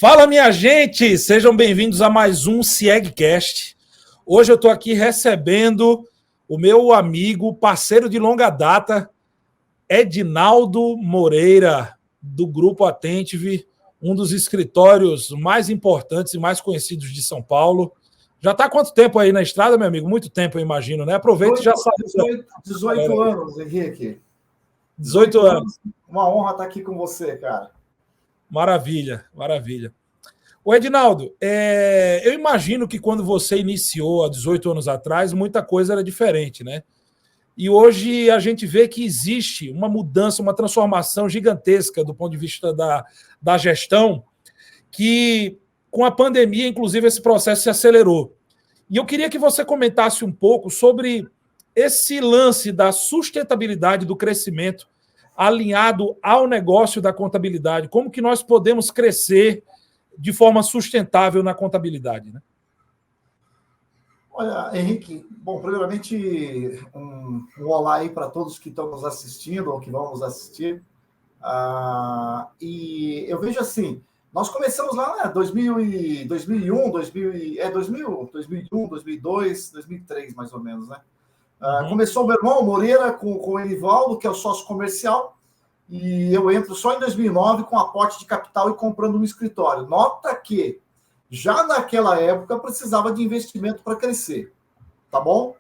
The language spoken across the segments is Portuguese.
Fala, minha gente! Sejam bem-vindos a mais um CIEGcast. Hoje eu estou aqui recebendo o meu amigo, parceiro de longa data, Edinaldo Moreira, do Grupo Attentive, um dos escritórios mais importantes e mais conhecidos de São Paulo. Já está há quanto tempo aí na estrada, meu amigo? Muito tempo, eu imagino, né? Aproveita e já sabe. 18 anos, Henrique. 18 anos. Uma honra estar aqui com você, cara. Maravilha, maravilha. Ô, Edinaldo, eu imagino que quando você iniciou há 18 anos atrás, muita coisa era diferente, né? E hoje a gente vê que existe uma mudança, uma transformação gigantesca do ponto de vista da gestão, que com a pandemia, inclusive, esse processo se acelerou. E eu queria que você comentasse um pouco sobre esse lance da sustentabilidade do crescimento alinhado ao negócio da contabilidade. Como que nós podemos crescer de forma sustentável na contabilidade, né? Olha, Henrique, bom, primeiramente, um olá aí para todos que estão nos assistindo ou que vão nos assistir. E eu vejo assim, nós começamos lá em 2001, 2002, 2003, mais ou menos, né? Começou o meu irmão Moreira com o Enivaldo, que é o sócio comercial, e eu entro só em 2009 com aporte de capital e comprando um escritório. Nota que já naquela época precisava de investimento para crescer, tá bom?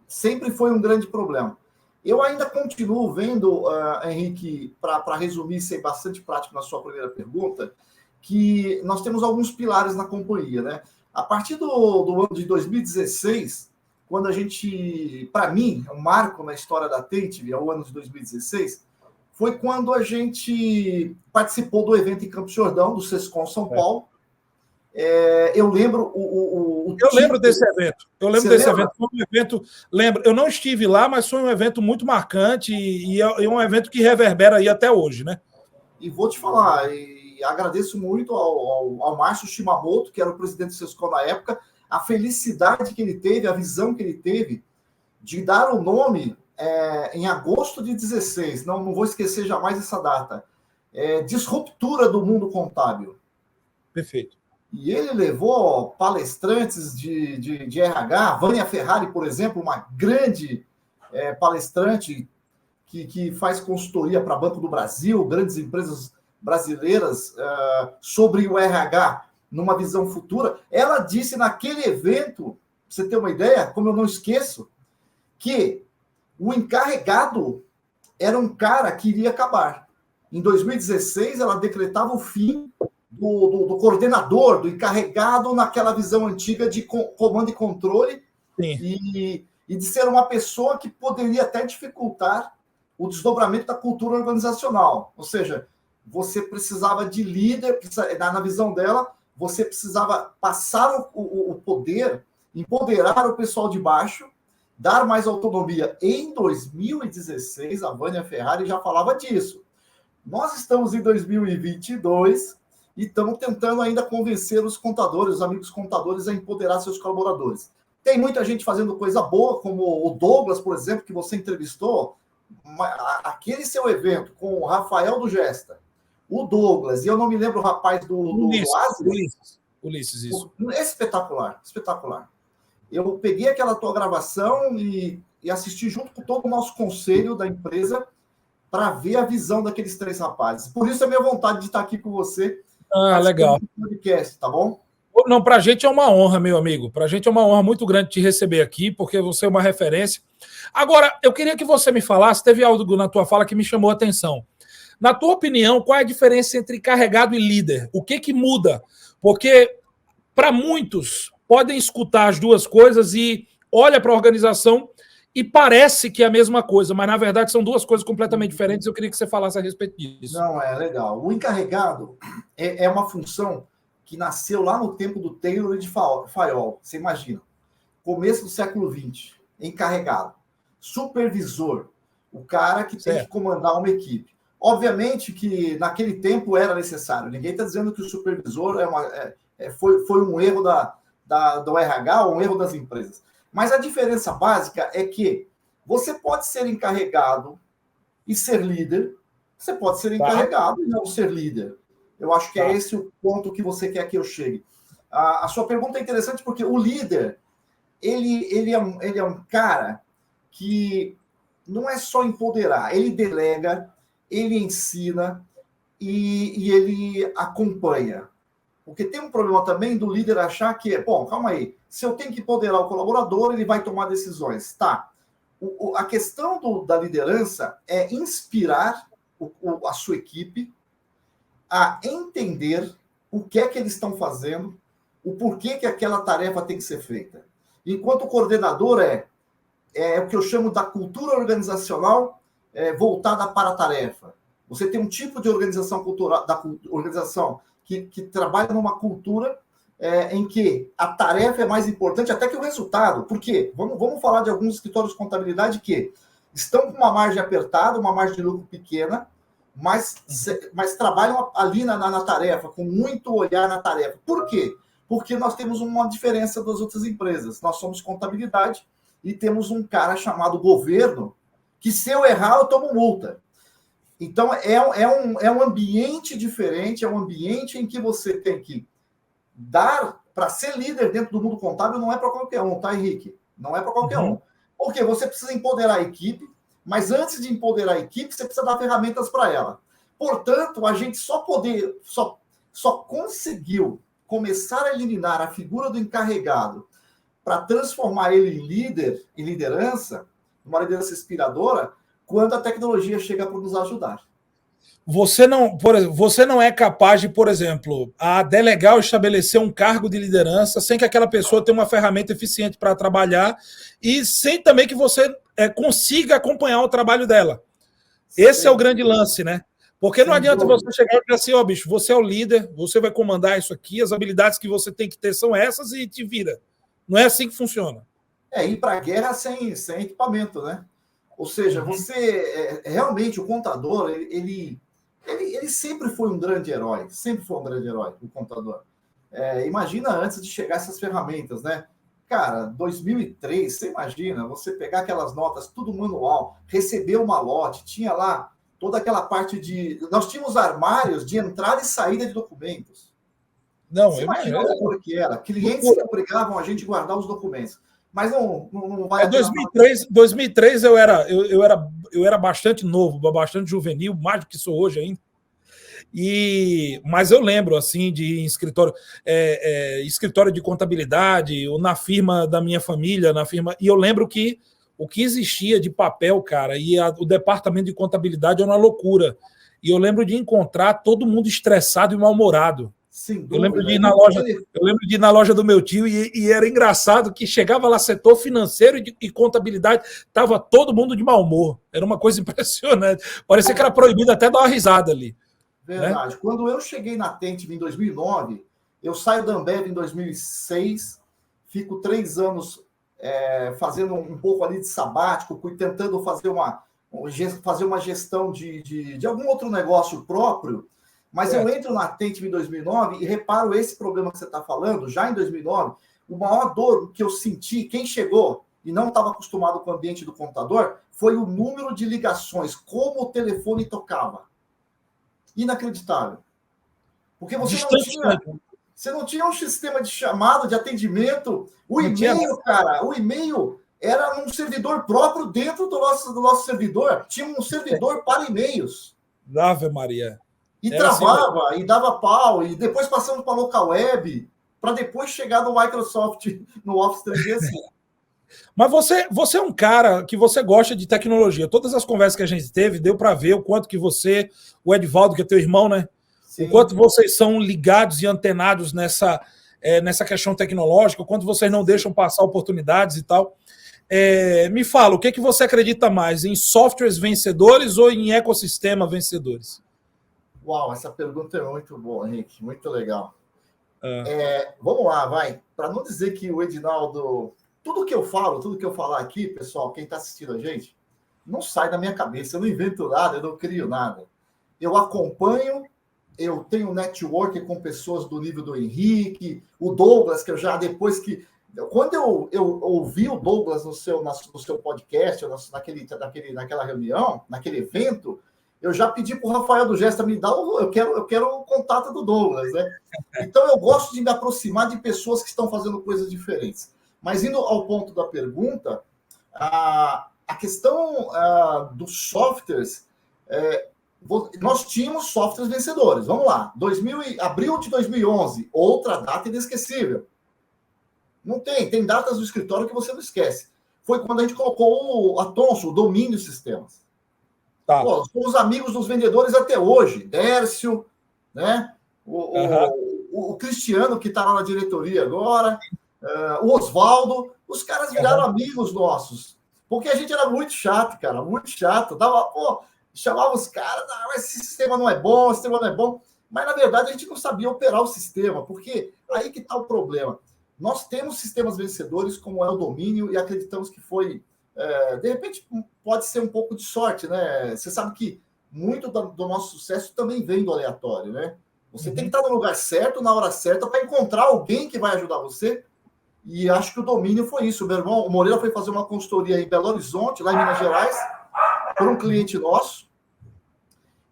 Sempre foi um grande problema. Eu ainda continuo vendo, Henrique, para resumir e ser bastante prático na sua primeira pergunta, que nós temos alguns pilares na companhia, né? A partir do ano de 2016, quando a gente, para mim, um marco na história da Attentive, é o ano de 2016, foi quando a gente participou do evento em Campos do Jordão, do Sescom São Paulo. Eu lembro Eu lembro desse evento. Foi um evento. Lembro. Eu não estive lá, mas foi um evento muito marcante e é um evento que reverbera aí até hoje, né? E vou te falar, e agradeço muito ao Márcio Shimamoto, que era o presidente do Sescom na época, a felicidade que ele teve, a visão que ele teve de dar o nome em agosto de 16, não vou esquecer jamais essa data, disruptura do mundo contábil. Perfeito. E ele levou palestrantes de RH, Vânia Ferrari, por exemplo, uma grande palestrante que faz consultoria para Banco do Brasil, grandes empresas brasileiras, sobre o RH numa visão futura. Ela disse naquele evento, pra você ter uma ideia, como eu não esqueço, que o encarregado era um cara que iria acabar. Em 2016, ela decretava o fim do coordenador, do encarregado naquela visão antiga de comando e controle. Sim. E de ser uma pessoa que poderia até dificultar o desdobramento da cultura organizacional. Ou seja, você precisava de líder, na visão dela, você precisava passar o poder, empoderar o pessoal de baixo, dar mais autonomia. Em 2016, a Vânia Ferrari já falava disso. Nós estamos em 2022 e estamos tentando ainda convencer os contadores, os amigos contadores, a empoderar seus colaboradores. Tem muita gente fazendo coisa boa, como o Douglas, por exemplo, que você entrevistou. Aquele seu evento com o Rafael do Gesta, o Douglas, e eu não me lembro o rapaz do Ulisses, isso. Espetacular, espetacular. Eu peguei aquela tua gravação e assisti junto com todo o nosso conselho da empresa para ver a visão daqueles três rapazes. Por isso é minha vontade de estar aqui com você. Legal. Podcast, tá bom? Não, para a gente é uma honra, meu amigo. Para a gente é uma honra muito grande te receber aqui, porque você é uma referência. Agora, eu queria que você me falasse, teve algo na tua fala que me chamou a atenção. Na tua opinião, qual é a diferença entre encarregado e líder? O que muda? Porque, para muitos, podem escutar as duas coisas e olha para a organização e parece que é a mesma coisa, mas, na verdade, são duas coisas completamente diferentes. Eu queria que você falasse a respeito disso. Não, legal. O encarregado é uma função que nasceu lá no tempo do Taylor e de Fayol. Você imagina. Começo do século XX. Encarregado. Supervisor. O cara que tem que comandar uma equipe. Obviamente que naquele tempo era necessário. Ninguém está dizendo que o supervisor foi um erro do RH ou um erro das empresas. Mas a diferença básica é que você pode ser encarregado e ser líder. Você pode ser encarregado e não ser líder. Eu acho que é esse o ponto que você quer que eu chegue. A sua pergunta é interessante porque o líder, ele é um cara que não é só empoderar, ele delega, ele ensina e ele acompanha. Porque tem um problema também do líder achar que, bom, calma aí, se eu tenho que empoderar o colaborador, ele vai tomar decisões. Tá. A questão da liderança é inspirar a sua equipe a entender o que é que eles estão fazendo, o porquê que aquela tarefa tem que ser feita. Enquanto o coordenador é o que eu chamo da cultura organizacional voltada para a tarefa. Você tem um tipo de organização cultural, da organização que trabalha numa cultura em que a tarefa é mais importante até que o resultado. Por quê? Vamos falar de alguns escritórios de contabilidade que estão com uma margem apertada, uma margem de lucro pequena, mas trabalham ali na tarefa, com muito olhar na tarefa. Por quê? Porque nós temos uma diferença das outras empresas. Nós somos contabilidade e temos um cara chamado governo que, se eu errar, eu tomo multa. Então, é um ambiente diferente, é um ambiente em que você tem que dar, para ser líder dentro do mundo contábil, não é para qualquer um, tá, Henrique? Não é para qualquer um. Porque você precisa empoderar a equipe, mas antes de empoderar a equipe, você precisa dar ferramentas para ela. Portanto, a gente só conseguiu começar a eliminar a figura do encarregado para transformar ele em líder, em liderança, uma liderança inspiradora, quando a tecnologia chega para nos ajudar. Você não é capaz de, por exemplo, delegar ou estabelecer um cargo de liderança sem que aquela pessoa tenha uma ferramenta eficiente para trabalhar e sem também que você consiga acompanhar o trabalho dela. Esse é o grande lance, né? Porque não adianta você chegar e dizer assim, ó, bicho, você é o líder, você vai comandar isso aqui, as habilidades que você tem que ter são essas e te vira. Não é assim que funciona. Ir para a guerra sem equipamento, né? Ou seja, você realmente, o contador, ele sempre foi um grande herói, o contador. Imagina antes de chegar essas ferramentas, né? Cara, 2003, você imagina, você pegar aquelas notas, tudo manual, receber uma lote, tinha lá toda aquela parte de... Nós tínhamos armários de entrada e saída de documentos. Não, você imagina o que era. Clientes que obrigavam a gente a guardar os documentos. Mas não vai... Em 2003 eu era bastante novo, bastante juvenil, mais do que sou hoje ainda. Mas eu lembro assim de escritório de contabilidade, ou na firma da minha família, e eu lembro que o que existia de papel, cara, o departamento de contabilidade era uma loucura. E eu lembro de encontrar todo mundo estressado e mal-humorado. Eu lembro de ir na loja do meu tio e era engraçado que chegava lá setor financeiro e contabilidade, estava todo mundo de mau humor. Era uma coisa impressionante. Parecia que era proibido até dar uma risada ali. Verdade. Né? Quando eu cheguei na Tentiv em 2009, eu saio da Ambev em 2006, fico 3 anos fazendo um pouco ali de sabático, tentando fazer uma gestão de algum outro negócio próprio, mas eu entro na Tentiv em 2009 e reparo esse problema que você está falando, já em 2009, o maior dor que eu senti, quem chegou e não estava acostumado com o ambiente do computador, foi o número de ligações, como o telefone tocava. Inacreditável. Porque você não tinha um sistema de chamada, de atendimento. O e-mail, cara, o e-mail era um servidor próprio dentro do nosso servidor. Tinha um servidor para e-mails. Ave Maria. E travava, assim, e dava pau, e depois passamos para a local web, para depois chegar no Microsoft, no Office 365. Mas você é um cara que você gosta de tecnologia. Todas as conversas que a gente teve, deu para ver o quanto que você, o Edivaldo, que é teu irmão, né? Sim. O quanto vocês são ligados e antenados nessa questão tecnológica, o quanto vocês não deixam passar oportunidades e tal. Me fala, o que você acredita mais? Em softwares vencedores ou em ecossistema vencedores? Uau, essa pergunta é muito boa, Henrique. Muito legal. Vamos lá, vai. Para não dizer que o Edinaldo... Tudo que eu falar aqui, pessoal, quem está assistindo a gente, não sai da minha cabeça. Eu não invento nada, eu não crio nada. Eu acompanho, eu tenho network com pessoas do nível do Henrique, o Douglas, que eu já, depois que... Quando eu ouvi o Douglas no seu podcast, naquela reunião, naquele evento, Eu já pedi para o Rafael do Gesta me dar, eu quero o contato do Douglas, né? Então eu gosto de me aproximar de pessoas que estão fazendo coisas diferentes. Mas indo ao ponto da pergunta, a questão dos softwares, nós tínhamos softwares vencedores. Vamos lá, abril de 2011, outra data inesquecível. Não tem datas do escritório que você não esquece. Foi quando a gente colocou a Thomson, o domínio sistemas. Tá. Pô, somos amigos dos vendedores até hoje. Dércio, né? O Cristiano, que está lá na diretoria agora, o Oswaldo, os caras viraram amigos nossos. Porque a gente era muito chato, cara, muito chato. Chamava os caras, esse sistema não é bom, esse sistema não é bom. Mas, na verdade, a gente não sabia operar o sistema, porque aí que está o problema. Nós temos sistemas vencedores, como é o domínio, e acreditamos que foi... de repente, pode ser um pouco de sorte, né? Você sabe que muito do nosso sucesso também vem do aleatório, né? Você tem que estar no lugar certo, na hora certa, para encontrar alguém que vai ajudar você. E acho que o domínio foi isso. O meu irmão, o Moreira, foi fazer uma consultoria em Belo Horizonte, lá em Minas Gerais, por um cliente nosso.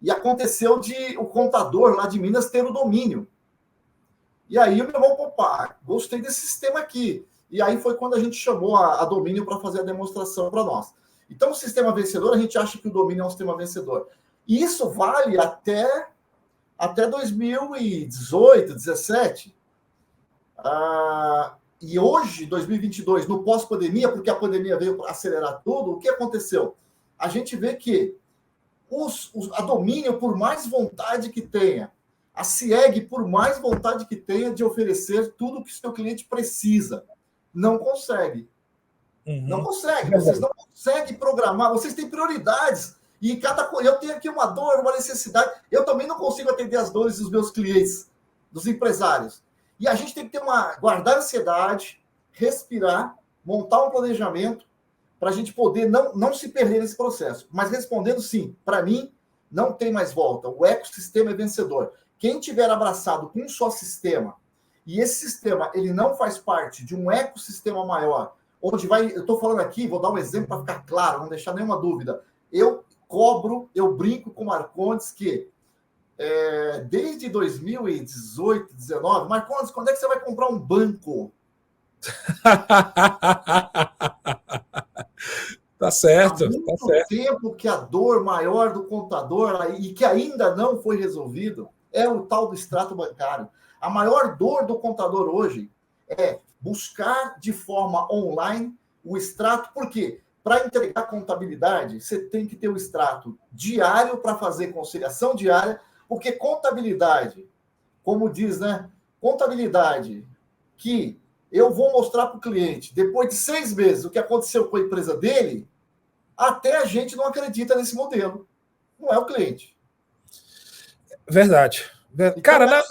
E aconteceu de o contador lá de Minas ter o domínio. E aí o meu irmão, opa, gostei desse sistema aqui. E aí foi quando a gente chamou a Domínio para fazer a demonstração para nós. Então, o sistema vencedor, a gente acha que o Domínio é um sistema vencedor. E isso vale até 2018, 2017. E hoje, 2022, no pós-pandemia, porque a pandemia veio para acelerar tudo, o que aconteceu? A gente vê que a Domínio, por mais vontade que tenha, a CIEG, por mais vontade que tenha de oferecer tudo o que o seu cliente precisa, não consegue. Não consegue. Vocês não conseguem programar. Vocês têm prioridades. E eu tenho aqui uma dor, uma necessidade. Eu também não consigo atender as dores dos meus clientes, dos empresários. E a gente tem que guardar a ansiedade, respirar, montar um planejamento para a gente poder não se perder nesse processo. Mas respondendo sim, para mim, não tem mais volta. O ecossistema é vencedor. Quem tiver abraçado com um só sistema, e esse sistema ele não faz parte de um ecossistema maior, onde eu estou falando aqui, vou dar um exemplo para ficar claro, não deixar nenhuma dúvida. Eu brinco com o Marcondes que desde 2018, 2019, Marcondes, quando é que você vai comprar um banco? Tá certo. Há muito tempo que a dor maior do contador, e que ainda não foi resolvido, é o tal do extrato bancário. A maior dor do contador hoje é buscar de forma online o extrato. Por quê? Para entregar contabilidade, você tem que ter o extrato diário para fazer conciliação diária, porque contabilidade, como diz, né? Contabilidade que eu vou mostrar para o cliente, depois de 6 meses, o que aconteceu com a empresa dele, até a gente não acredita nesse modelo. Não é o cliente. Verdade. Então, cara,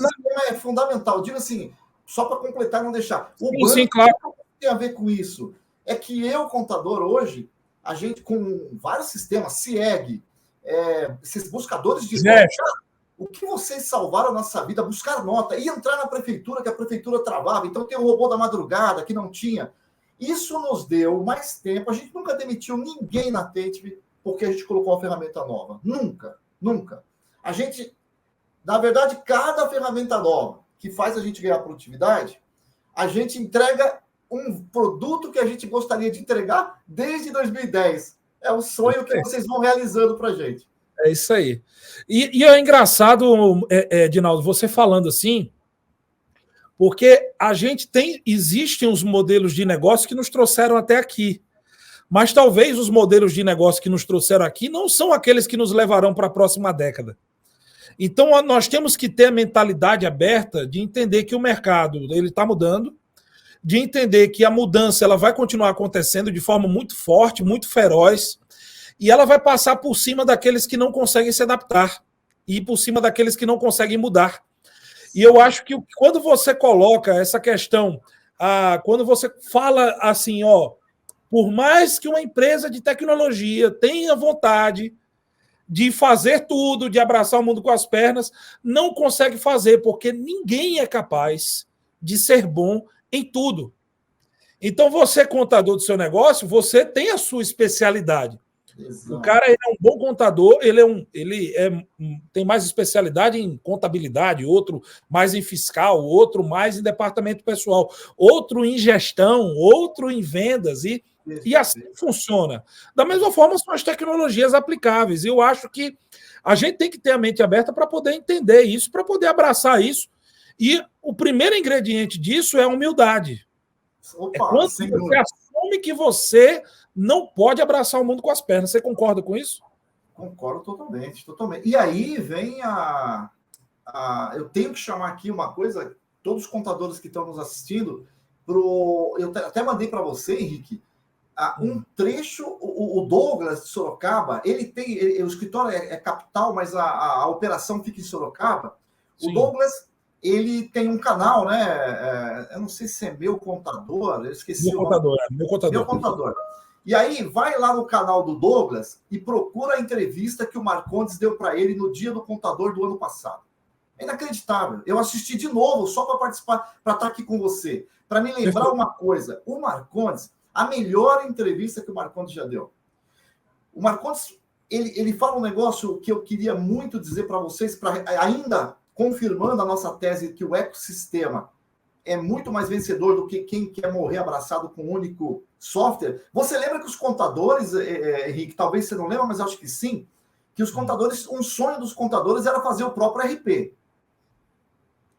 é fundamental. Digo assim, só para completar e não deixar. O banco, sim, claro. O que tem a ver com isso? É que eu, contador, hoje, a gente com vários sistemas, CIEG, esses buscadores de nota, o que vocês salvaram a nossa vida, buscar nota, e entrar na prefeitura, que a prefeitura travava, então tem o robô da madrugada, que não tinha. Isso nos deu mais tempo, a gente nunca demitiu ninguém na Tente porque a gente colocou uma ferramenta nova. Nunca, nunca. A gente, na verdade, cada ferramenta nova que faz a gente ganhar produtividade, a gente entrega um produto que a gente gostaria de entregar desde 2010. É o sonho que vocês vão realizando para a gente. É isso aí. E é engraçado, Edinaldo, você falando assim, porque existem os modelos de negócio que nos trouxeram até aqui. Mas talvez os modelos de negócio que nos trouxeram aqui não são aqueles que nos levarão para a próxima década. Então, nós temos que ter a mentalidade aberta de entender que o mercado está mudando, de entender que a mudança ela vai continuar acontecendo de forma muito forte, muito feroz, e ela vai passar por cima daqueles que não conseguem se adaptar e por cima daqueles que não conseguem mudar. E eu acho que quando você coloca essa questão, quando você fala assim, por mais que uma empresa de tecnologia tenha vontade de fazer tudo, de abraçar o mundo com as pernas, não consegue fazer, porque ninguém é capaz de ser bom em tudo. Então, você, contador do seu negócio, você tem a sua especialidade. Exato. O cara ele é um bom contador, tem mais especialidade em contabilidade, outro mais em fiscal, outro mais em departamento pessoal, outro em gestão, outro em vendas, e assim funciona. Da mesma forma, são as tecnologias aplicáveis. Eu acho que a gente tem que ter a mente aberta para poder entender isso, para poder abraçar isso. E o primeiro ingrediente disso é a humildade. Opa, é quando você assume que você não pode abraçar o mundo com as pernas. Você concorda com isso? Concordo totalmente, totalmente. E aí vem eu tenho que chamar aqui uma coisa, todos os contadores que estão nos assistindo, eu até mandei para você, Henrique, um trecho, o Douglas de Sorocaba, ele tem, o escritório é capital, mas a operação fica em Sorocaba. Sim. O Douglas, ele tem um canal, né? Eu não sei se é Meu Contador, eu esqueci Meu Contador. Meu Contador. E aí, vai lá no canal do Douglas e procura a entrevista que o Marcondes deu para ele no Dia do Contador do ano passado. É inacreditável. Eu assisti de novo só para participar, para estar aqui com você, para me lembrar uma coisa. O Marcondes, a melhor entrevista que o Marcondes já deu. O Marcondes, ele fala um negócio que eu queria muito dizer para vocês, ainda confirmando a nossa tese que o ecossistema é muito mais vencedor do que quem quer morrer abraçado com um único software. Você lembra que os contadores, Henrique, talvez você não lembra, mas acho que sim, que os contadores, um sonho dos contadores era fazer o próprio RP.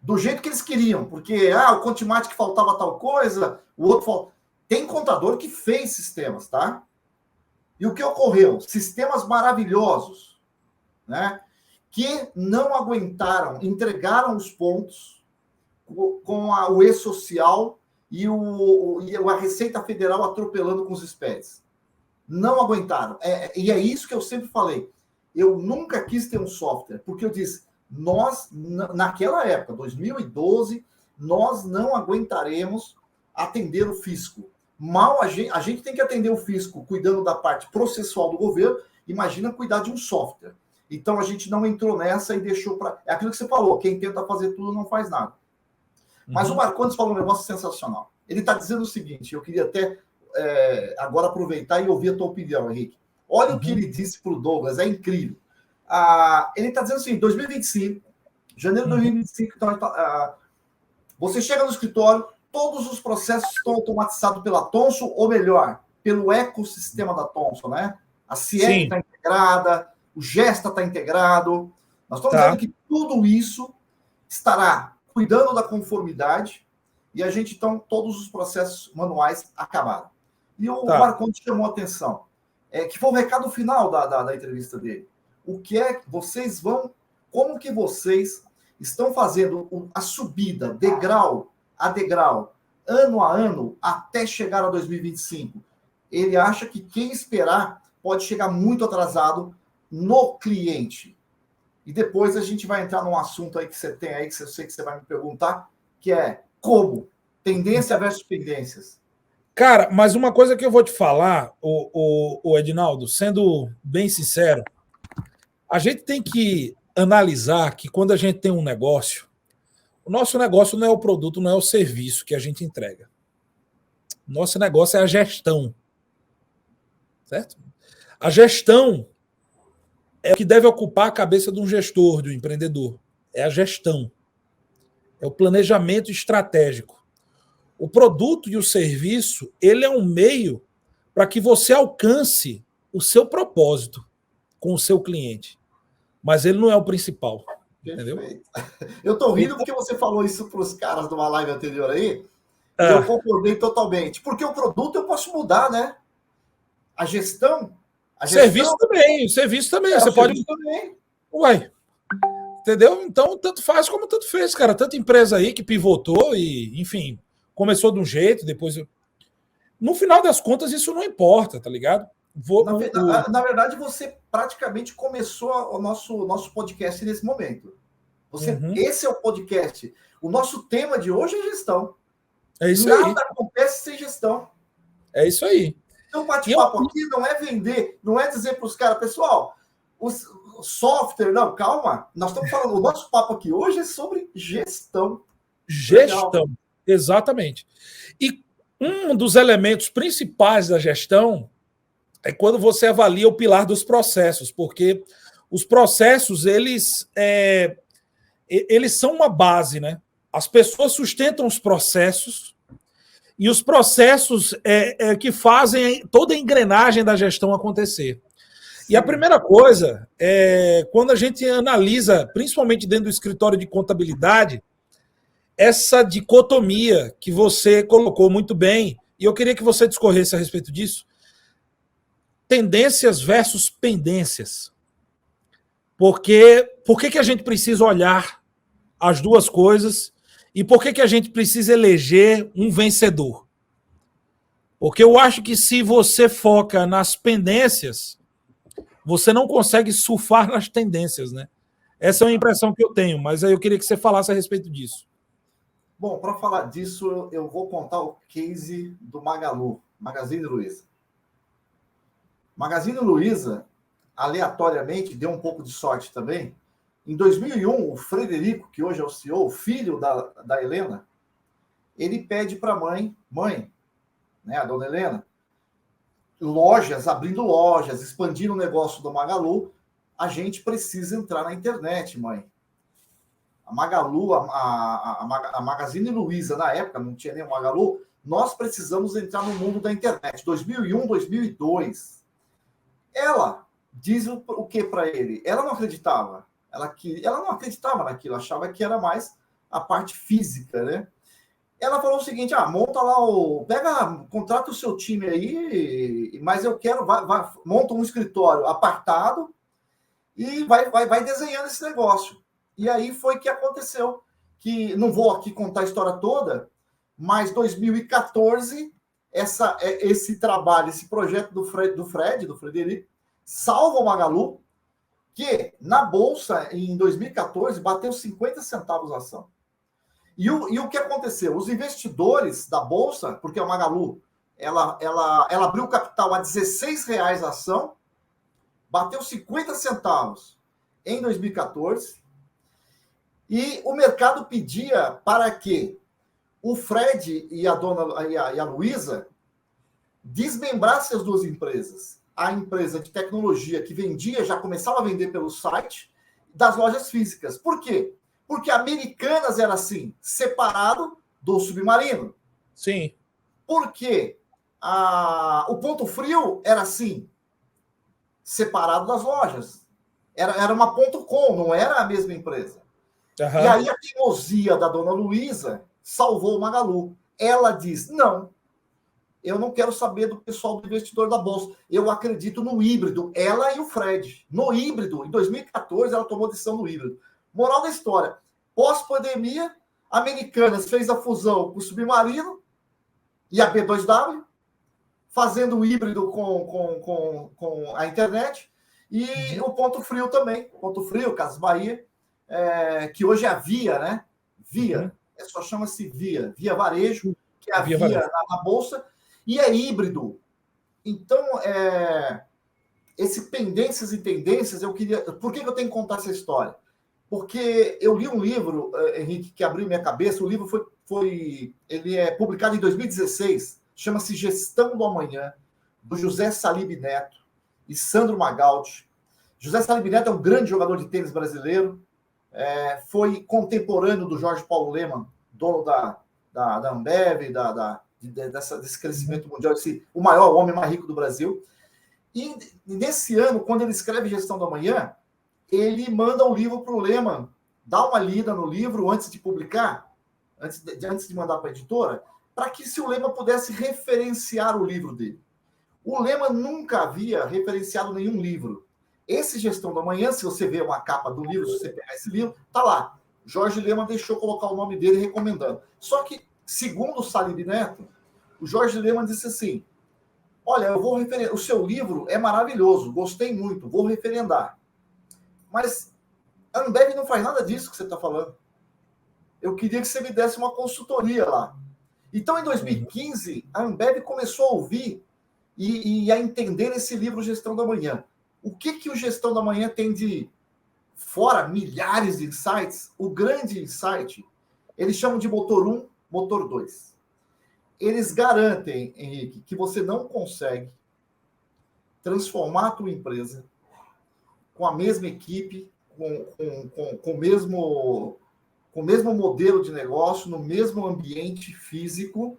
Do jeito que eles queriam, porque o Contimatic faltava tal coisa, o outro faltava. Tem contador que fez sistemas, tá? E o que ocorreu? Sistemas maravilhosos, né? Que não aguentaram, entregaram os pontos com o E-Social e a Receita Federal atropelando com os SPEDs. Não aguentaram. E é isso que eu sempre falei. Eu nunca quis ter um software, porque eu disse, nós, naquela época, 2012, nós não aguentaremos atender o fisco. A gente tem que atender o fisco cuidando da parte processual do governo, imagina cuidar de um software. Então, a gente não entrou nessa e deixou para... É aquilo que você falou, quem tenta fazer tudo não faz nada. Mas o Marcondes falou um negócio sensacional. Ele está dizendo o seguinte, eu queria até agora aproveitar e ouvir a tua opinião, Henrique. Olha o que ele disse para o Douglas, é incrível. Ele está dizendo assim, 2025, janeiro de 2025, então, você chega no escritório, todos os processos estão automatizados pela Thomson, ou melhor, pelo ecossistema da Thomson, né? A CIEC está integrada, o Gesta está integrado. Nós estamos dizendo que tudo isso estará cuidando da conformidade e a gente, então, todos os processos manuais acabaram. E o Marcondes chamou a atenção, que foi o recado final da entrevista dele. O que é que vocês como que vocês estão fazendo a subida, degrau a degrau, ano a ano, até chegar a 2025? Ele acha que quem esperar pode chegar muito atrasado no cliente. E depois a gente vai entrar num assunto aí que você tem aí, que eu sei que você vai me perguntar, que é como? Tendência versus pendências. Cara, mas uma coisa que eu vou te falar, o Edinaldo, sendo bem sincero, a gente tem que analisar que quando a gente tem um negócio, o nosso negócio não é o produto, não é o serviço que a gente entrega. Nosso negócio é a gestão. Certo? A gestão é o que deve ocupar a cabeça de um gestor, de um empreendedor. É a gestão. É o planejamento estratégico. O produto e o serviço, ele é um meio para que você alcance o seu propósito com o seu cliente. Mas ele não é o principal. Entendeu? Eu tô rindo porque você falou isso para os caras de uma live anterior aí, e eu concordei totalmente. Porque o produto eu posso mudar, né? A gestão... Serviço também, você pode... também. Ué, entendeu? Então, tanto faz como tanto fez, cara. Tanta empresa aí que pivotou e, enfim, começou de um jeito, depois... No final das contas, isso não importa, tá ligado? Na verdade, você praticamente começou o nosso podcast nesse momento. Esse é o podcast. O nosso tema de hoje é gestão. É isso aí. Nada acontece sem gestão. É isso aí. Então, o bate-papo aqui não é vender, não é dizer para os caras, pessoal, o software, não, calma. Nós estamos falando, o nosso papo aqui hoje é sobre gestão. Gestão, legal. Exatamente. E um dos elementos principais da gestão é quando você avalia o pilar dos processos, porque os processos, eles são uma base, né? As pessoas sustentam os processos e os processos que fazem toda a engrenagem da gestão acontecer. Sim. E a primeira coisa é quando a gente analisa, principalmente dentro do escritório de contabilidade, essa dicotomia que você colocou muito bem, e eu queria que você discorresse a respeito disso, tendências versus pendências. Porque por que a gente precisa olhar as duas coisas e por que a gente precisa eleger um vencedor? Porque eu acho que se você foca nas pendências, você não consegue surfar nas tendências, né? Essa é uma impressão que eu tenho, mas aí eu queria que você falasse a respeito disso. Bom, para falar disso, eu vou contar o case do Magalu, Magazine Luiza. Magazine Luiza, aleatoriamente, deu um pouco de sorte também. Em 2001, o Frederico, que hoje é o CEO, filho da Helena, ele pede para a mãe, né, a dona Helena, abrindo lojas, expandindo o negócio do Magalu, a gente precisa entrar na internet, mãe. A Magalu, a Magazine Luiza, na época, não tinha nem o Magalu, nós precisamos entrar no mundo da internet. 2001, 2002. Ela diz o que para ele? Ela não acreditava. Ela não acreditava naquilo, achava que era mais a parte física, né? Ela falou o seguinte, monta lá contrata o seu time aí, mas eu quero, monta um escritório apartado e vai desenhando esse negócio. E aí foi que aconteceu, que não vou aqui contar a história toda, mas 2014, esse trabalho, esse projeto do Frederico, salva o Magalu, que na Bolsa, em 2014, bateu 50 centavos a ação. E o que aconteceu? Os investidores da Bolsa, porque a Magalu, ela abriu capital a R$16 a ação, bateu 50 centavos em 2014, e o mercado pedia para que o Fred e a Luiza desmembrassem as duas empresas. A empresa de tecnologia que vendia, já começava a vender pelo site, das lojas físicas. Por quê? Porque Americanas era assim, separado do Submarino. Sim. Porque o Ponto Frio era assim, separado das lojas. Era uma .com, não era a mesma empresa. Uhum. E aí a teimosia da dona Luiza salvou o Magalu. Ela diz, não, eu não quero saber do pessoal do investidor da Bolsa. Eu acredito no híbrido. Ela e o Fred. No híbrido, em 2014, ela tomou decisão no híbrido. Moral da história. Pós-pandemia, Americanas fez a fusão com o Submarino e a B2W, fazendo o híbrido com a internet. E o Ponto Frio também. Ponto Frio, Casas Bahia, que hoje é a Via, né? Via. Só chama-se Via. Via Varejo, que é a Via na Bolsa. E é híbrido. Então, esse pendências e tendências, eu queria... Por que eu tenho que contar essa história? Porque eu li um livro, Henrique, que abriu minha cabeça. O livro ele é publicado em 2016, chama-se Gestão do Amanhã, do José Salib Neto e Sandro Magaldi. José Salib Neto é um grande jogador de tênis brasileiro, foi contemporâneo do Jorge Paulo Lemann, dono da Ambev, desse crescimento mundial, o maior homem mais rico do Brasil. E nesse ano, quando ele escreve Gestão do Amanhã, ele manda um livro para o Lemann, dá uma lida no livro antes de publicar, antes de mandar para a editora, para que se o Lemann pudesse referenciar o livro dele. O Lemann nunca havia referenciado nenhum livro. Esse Gestão do Amanhã, se você ver uma capa do livro, se você pegar esse livro, tá lá. Jorge Lemann deixou colocar o nome dele recomendando. Só que, segundo o Salib Neto, o Jorge Lemann disse assim, olha, eu vou referendar, o seu livro é maravilhoso, gostei muito, vou referendar. Mas a Ambev não faz nada disso que você está falando. Eu queria que você me desse uma consultoria lá. Então, em 2015, a Ambev começou a ouvir e a entender esse livro Gestão da Manhã. O que o Gestão da Manhã tem de, fora milhares de insights, o grande insight, eles chamam de motor 1, motor 2. Eles garantem, Henrique, que você não consegue transformar a tua empresa com a mesma equipe, com o mesmo modelo de negócio, no mesmo ambiente físico,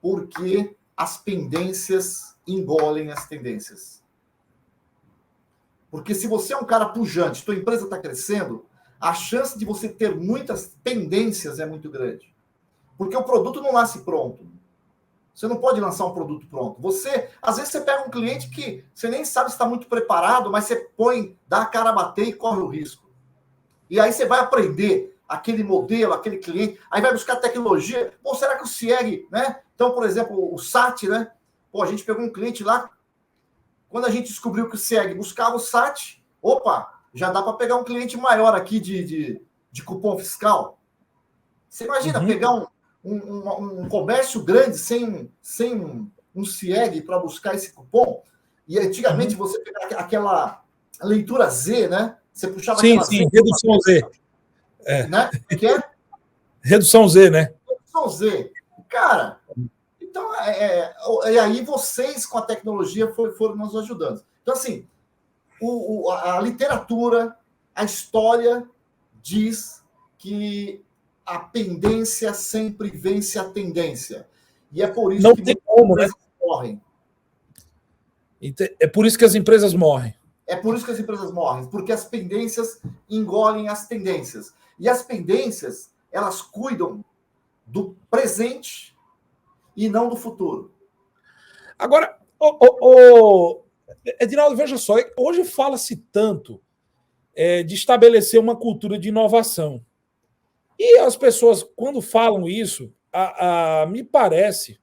porque as pendências engolem as tendências. Porque se você é um cara pujante, tua empresa está crescendo, a chance de você ter muitas pendências é muito grande. Porque o produto não nasce pronto. Você não pode lançar um produto pronto. Às vezes você pega um cliente que você nem sabe se está muito preparado, mas você dá a cara a bater e corre o risco. E aí você vai aprender aquele modelo, aquele cliente, aí vai buscar tecnologia. Pô, será que o CIEG, né? Então, por exemplo, o SAT, né? Pô, a gente pegou um cliente lá, quando a gente descobriu que o CIEG buscava o SAT, opa, já dá para pegar um cliente maior aqui de cupom fiscal. Você imagina pegar um comércio grande sem um CIEG para buscar esse cupom? E antigamente você pegava aquela leitura Z, né? Você puxava aquela Z. Redução Z. Né? Que é? Redução Z, né? Redução Z. Cara, então, e aí vocês com a tecnologia foram nos ajudando. Então, assim, a literatura, a história diz que a pendência sempre vence a tendência. E é por isso que empresas morrem. É por isso que as empresas morrem. É por isso que as empresas morrem, porque as pendências engolem as tendências. E as pendências, elas cuidam do presente e não do futuro. Agora, Edinaldo, veja só, hoje fala-se tanto de estabelecer uma cultura de inovação. E as pessoas, quando falam isso, me parece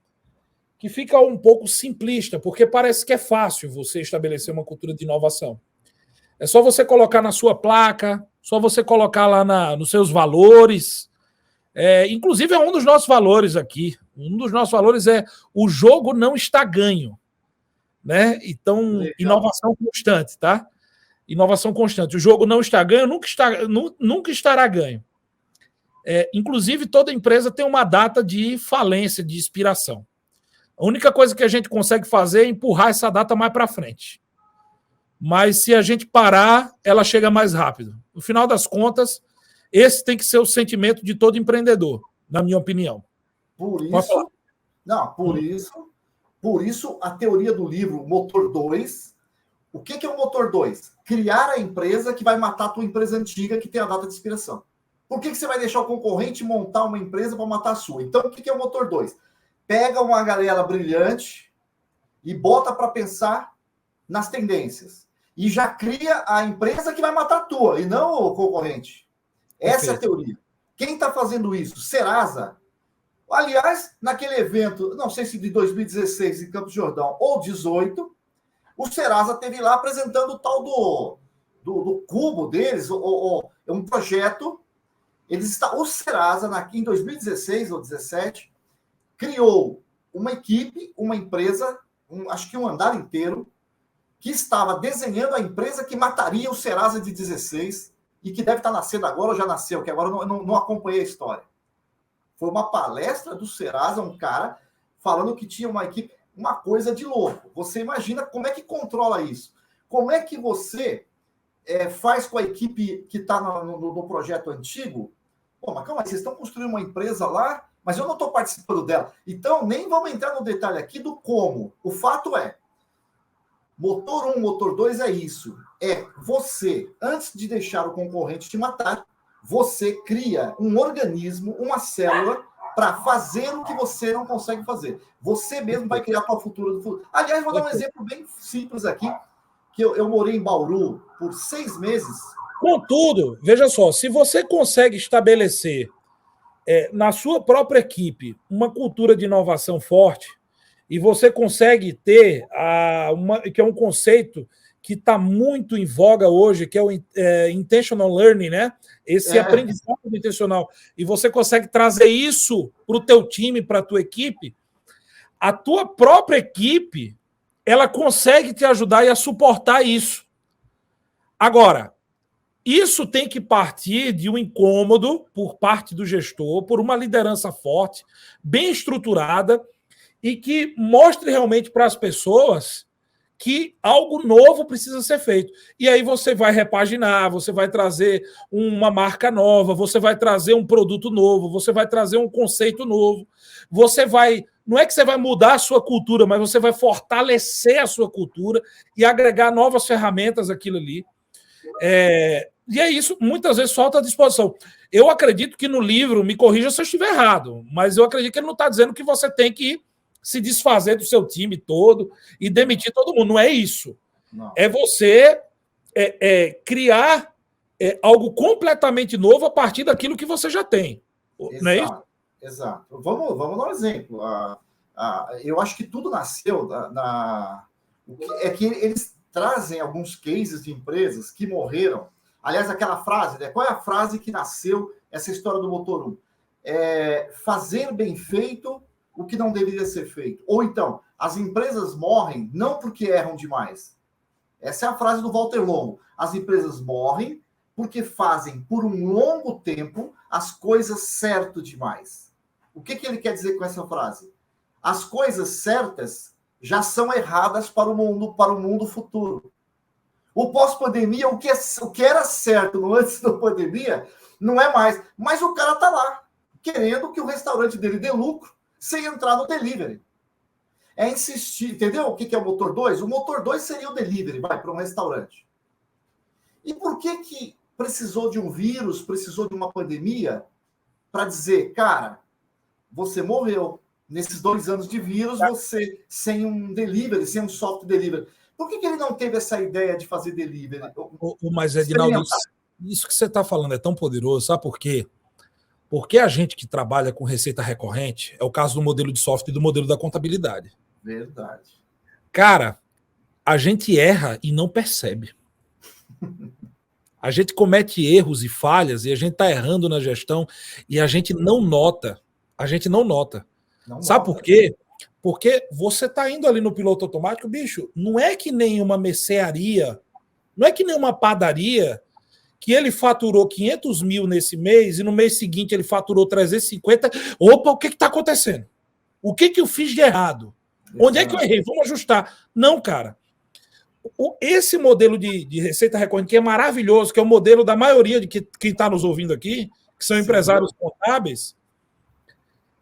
que fica um pouco simplista, porque parece que é fácil você estabelecer uma cultura de inovação. É só você colocar na sua placa, só você colocar lá nos seus valores. Inclusive, é um dos nossos valores aqui. Um dos nossos valores é o jogo não está ganho. Né? Então, legal. Inovação constante, tá? Inovação constante. O jogo não está ganho, nunca estará ganho. Inclusive, toda empresa tem uma data de falência, de expiração. A única coisa que a gente consegue fazer é empurrar essa data mais para frente. Mas se a gente parar, ela chega mais rápido. No final das contas, esse tem que ser o sentimento de todo empreendedor, na minha opinião. Por isso a teoria do livro Motor 2. O que é o Motor 2? Criar a empresa que vai matar a tua empresa antiga que tem a data de expiração. Por que você vai deixar o concorrente montar uma empresa para matar a sua? Então, o que é o Motor 2? Pega uma galera brilhante e bota para pensar nas tendências. E já cria a empresa que vai matar a tua, e não o concorrente. Essa é a teoria. Quem está fazendo isso? Serasa. Aliás, naquele evento, não sei se de 2016 em Campos do Jordão ou 2018, o Serasa esteve lá apresentando o tal do cubo deles, um projeto. O Serasa, em 2016 ou 2017, criou uma equipe, uma empresa, acho que um andar inteiro, que estava desenhando a empresa que mataria o Serasa de 16 e que deve estar nascendo agora ou já nasceu, que agora eu não acompanhei a história. Foi uma palestra do Serasa, um cara falando que tinha uma equipe, uma coisa de louco. Você imagina como é que controla isso? Como é que você faz com a equipe que está no projeto antigo? Pô, mas calma aí, vocês estão construindo uma empresa lá, mas eu não estou participando dela. Então, nem vamos entrar no detalhe aqui do como. O fato é, Motor 1, Motor 2 é isso. É você, antes de deixar o concorrente te matar, você cria um organismo, uma célula, para fazer o que você não consegue fazer. Você mesmo vai criar a sua futura do futuro. Aliás, vou dar um exemplo bem simples aqui, que eu morei em Bauru por 6 meses. Contudo, veja só, se você consegue estabelecer na sua própria equipe uma cultura de inovação forte, e você consegue ter que é um conceito que está muito em voga hoje, que é o intentional learning, né? Esse aprendizado intencional. E você consegue trazer isso para o teu time, para a tua equipe, a tua própria equipe, ela consegue te ajudar e a suportar isso. Agora, isso tem que partir de um incômodo por parte do gestor, por uma liderança forte, bem estruturada, e que mostre realmente para as pessoas que algo novo precisa ser feito. E aí você vai repaginar, você vai trazer uma marca nova, você vai trazer um produto novo, você vai trazer um conceito novo, você vai... Não é que você vai mudar a sua cultura, mas você vai fortalecer a sua cultura e agregar novas ferramentas àquilo ali. E é isso, muitas vezes falta disposição. Eu acredito que no livro, me corrija se eu estiver errado, mas eu acredito que ele não está dizendo que você tem que se desfazer do seu time todo e demitir todo mundo. Não é isso. Não. É você criar algo completamente novo a partir daquilo que você já tem. Exato, não é isso? Exato. Vamos dar um exemplo. Eu acho que tudo nasceu é que eles trazem alguns cases de empresas que morreram. Aliás, aquela frase, né? Qual é a frase que nasceu essa história do motor 1? Fazer bem feito o que não deveria ser feito. Ou então, as empresas morrem não porque erram demais. Essa é a frase do Walter Longo. As empresas morrem porque fazem por um longo tempo as coisas certo demais. O que ele quer dizer com essa frase? As coisas certas já são erradas para o mundo futuro. O pós-pandemia, o que era certo no antes da pandemia, não é mais. Mas o cara está lá, querendo que o restaurante dele dê lucro sem entrar no delivery. É insistir, entendeu? O que é o motor 2? O motor 2 seria o delivery, vai para um restaurante. E por que precisou de um vírus, precisou de uma pandemia para dizer, cara, você morreu. Nesses 2 anos de vírus, você sem um delivery, sem um software delivery. Por que ele não teve essa ideia de fazer delivery? Mas, Edinaldo, isso que você está falando é tão poderoso, sabe por quê? Porque a gente que trabalha com receita recorrente, é o caso do modelo de software e do modelo da contabilidade. Verdade. Cara, a gente erra e não percebe. A gente comete erros e falhas e a gente está errando na gestão e a gente não nota. A gente não nota. Sabe por quê? Porque você está indo ali no piloto automático, bicho, não é que nem uma mercearia, não é que nem uma padaria que ele faturou 500 mil nesse mês e no mês seguinte ele faturou 350. Opa, o que está acontecendo? O que eu fiz de errado? Onde é que eu errei? Vamos ajustar. Não, cara. Esse modelo de receita recorrente, que é maravilhoso, que é o modelo da maioria de quem está nos ouvindo aqui, que são empresários contábeis,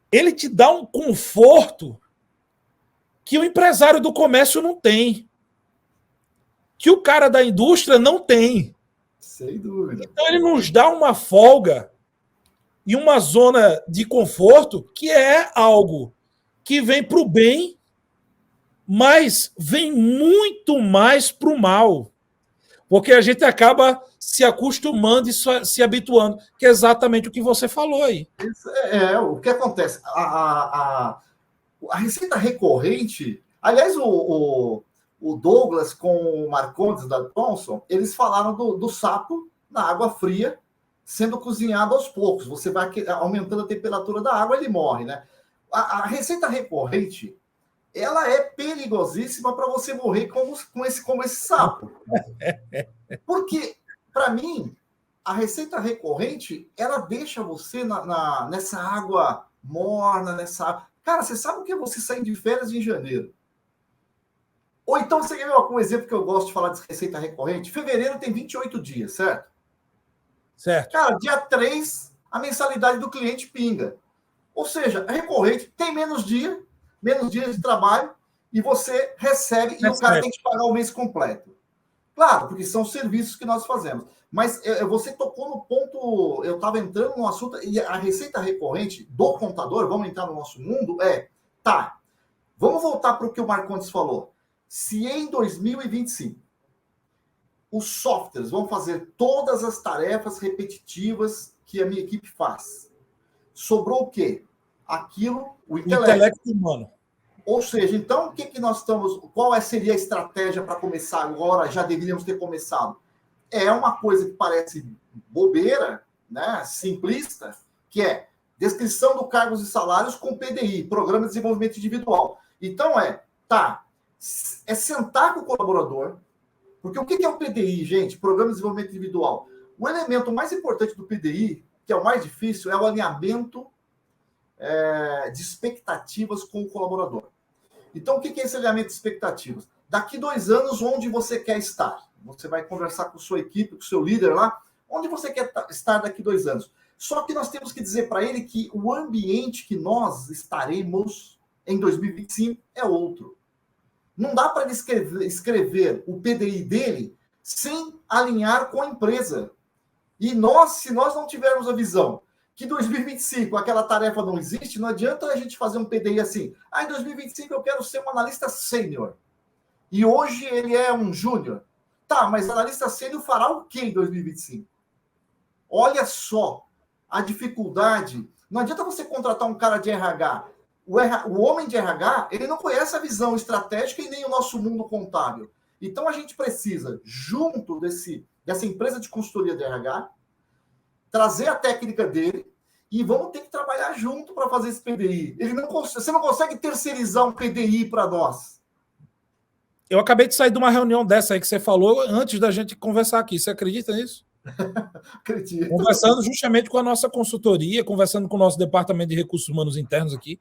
ele te dá um conforto que o empresário do comércio não tem, que o cara da indústria não tem. Sem dúvida. Então ele nos dá uma folga e uma zona de conforto que é algo que vem para o bem, mas vem muito mais para o mal. Porque a gente acaba se acostumando e se habituando, que é exatamente o que você falou aí. O que acontece? A receita recorrente... Aliás, o Douglas com o Marcondes da Thomson, eles falaram do sapo na água fria, sendo cozinhado aos poucos. Você vai aumentando a temperatura da água, ele morre, né? A receita recorrente, ela é perigosíssima para você morrer como esse sapo. Porque, para mim, a receita recorrente, ela deixa você nessa água morna, Cara, você sabe o que é você sair de férias em janeiro? Ou então, você quer ver um exemplo que eu gosto de falar de receita recorrente? Fevereiro tem 28 dias, certo? Certo. Cara, dia 3, a mensalidade do cliente pinga. Ou seja, recorrente tem menos dias de trabalho, e você recebe, e o cara tem que pagar o mês completo. Claro, porque são serviços que nós fazemos. Mas você tocou no ponto, eu estava entrando no assunto, e a receita recorrente do contador, vamos entrar no nosso mundo, vamos voltar para o que o Marcondes falou. Se em 2025 os softwares vão fazer todas as tarefas repetitivas que a minha equipe faz, sobrou o quê? O intelecto humano. Ou seja, então, o que nós estamos... Qual seria a estratégia para começar agora? Já deveríamos ter começado. É uma coisa que parece bobeira, né? Simplista, que é descrição do cargos e salários com PDI, Programa de Desenvolvimento Individual. Então, é sentar com o colaborador, porque o que é o PDI, gente? Programa de Desenvolvimento Individual. O elemento mais importante do PDI, que é o mais difícil, é o alinhamento de expectativas com o colaborador. Então, o que é esse alinhamento de expectativas? daqui 2 anos, onde você quer estar? Você vai conversar com sua equipe, com o seu líder lá, onde você quer estar daqui 2 anos? Só que nós temos que dizer para ele que o ambiente que nós estaremos em 2025 é outro. Não dá para ele escrever o PDI dele sem alinhar com a empresa. E se nós não tivermos a visão que 2025 aquela tarefa não existe, não adianta a gente fazer um PDI assim. Em 2025 eu quero ser um analista sênior. E hoje ele é um júnior. Tá, mas analista sênior fará o quê em 2025? Olha só a dificuldade. Não adianta você contratar um cara de RH. O homem de RH, ele não conhece a visão estratégica e nem o nosso mundo contábil. Então, a gente precisa, junto dessa empresa de consultoria de RH, trazer a técnica dele e vamos ter que trabalhar junto para fazer esse PDI. Você não consegue terceirizar um PDI para nós. Eu acabei de sair de uma reunião dessa aí que você falou antes da gente conversar aqui. Você acredita nisso? Acredito. Conversando justamente com a nossa consultoria, conversando com o nosso departamento de recursos humanos internos aqui.